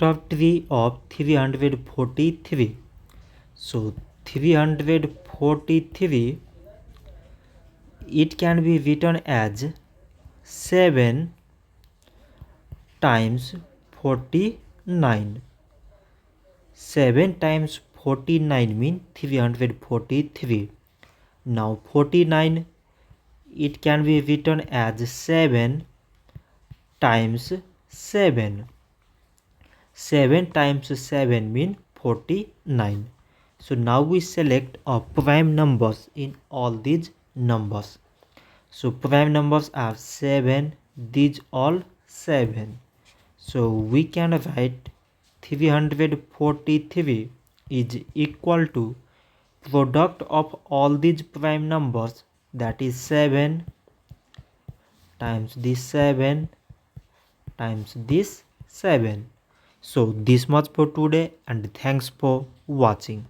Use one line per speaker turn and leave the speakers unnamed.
top tree of 343. So 343, it can be written as 7 times 49. 7 times 49 means 343. Now 49, it can be written as 7 times 7. 7 times 7 means 49. So now we select prime numbers in all these numbers. So prime numbers are 7, these all 7. So we can write 343 is equal to product of all these prime numbers, that is 7 times this 7 times this 7. So this much for today, and thanks for watching.